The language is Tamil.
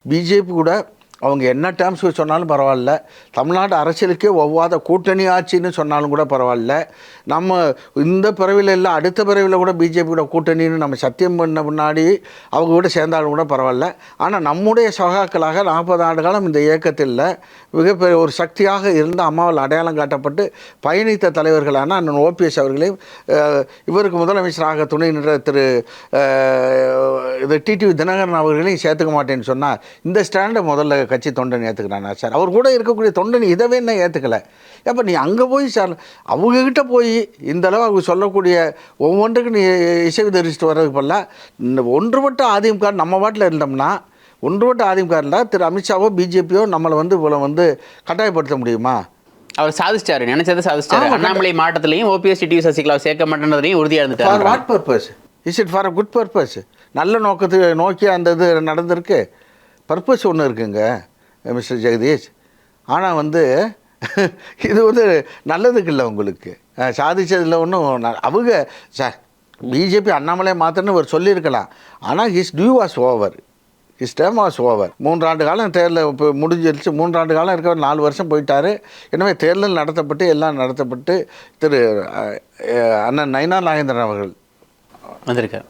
பிஜேபி கூட அவங்க என்ன டேர்ம்ஸ் சொன்னாலும் பரவாயில்ல, தமிழ்நாடு அரசியலுக்கே ஒவ்வாத கூட்டணி ஆட்சின்னு சொன்னாலும் கூட பரவாயில்ல, நம்ம இந்த பிறவியில் இல்லை அடுத்த பிறவியில் கூட பிஜேபியோட கூட்டணின்னு நம்ம சத்தியம் பண்ண முன்னாடி அவங்க கூட சேர்ந்தாலும் கூட பரவாயில்ல. ஆனால் நம்முடைய சகாக்களாக 40 ஆண்டு காலம் இந்த இயக்கத்தில் மிகப்பெரிய ஒரு சக்தியாக இருந்த அம்மாவால் அடையாளம் காட்டப்பட்டு பயணித்த தலைவர்களான அண்ணன் ஓபிஎஸ் அவர்களையும் இவருக்கு முதலமைச்சராக துணை நின்ற திரு டிடிவி தினகரன் அவர்களையும் சேர்த்துக்க மாட்டேன்னு சொன்னால் இந்த ஸ்டாண்டை முதல்ல கட்சி தொண்டன் ஏற்றுக்கிறானா சார்? அவர் கூட இருக்கக்கூடிய தொண்டன் இதவே என்ன ஏற்றுக்கலை? அப்போ நீ அங்கே போய் சார் அவங்கக்கிட்ட போய் இந்தளவு அவங்க சொல்லக்கூடிய ஒவ்வொன்றுக்கு நீ இசைவு தெரிவிச்சுட்டு வர்றதுக்கு பதிலாக ஒன்றுபட்ட அதிமுக நம்ம வாட்டில் இருந்தோம்னா, ஒன்றுபட்ட அதிமுக இருந்தால் திரு அமித்ஷாவோ பிஜேபியோ நம்மளை இவ்வளோ கட்டாயப்படுத்த முடியுமா? அவர் சாதிச்சாரு, நினைச்சதை சாதிச்சாரு. அண்ணாமலை மாவட்டத்திலையும் ஓபிஎஸ் டிடிவி சசிகலாவை சேர்க்க மாட்டேன்றதையும் உறுதியாக இருந்துட்டார். For what purpose? Is it for a good purpose? நல்ல நோக்கத்தை நோக்கி அந்த இது நடந்திருக்கு. பர்பஸ் ஒன்று இருக்குங்க மிஸ்டர் ஜெகதீஷ். ஆனால் இது நல்லதுக்கு இல்லை உங்களுக்கு சாதிச்சதில் ஒன்றும். அவங்க சார் பிஜேபி அண்ணாமலை மாத்திரன்னு ஒரு சொல்லியிருக்கலாம். ஆனால் his due was over, his term was over. 3 ஆண்டு காலம் தேர்தல் இப்போ முடிஞ்சிருச்சு. 3 ஆண்டு காலம் இருக்க 4 வருஷம் போயிட்டார். எனவே தேர்தல் நடத்தப்பட்டு எல்லாம் நடத்தப்பட்டு திரு அண்ணன் நயினார் நாகேந்திரன் அவர்கள் வந்திருக்கார்.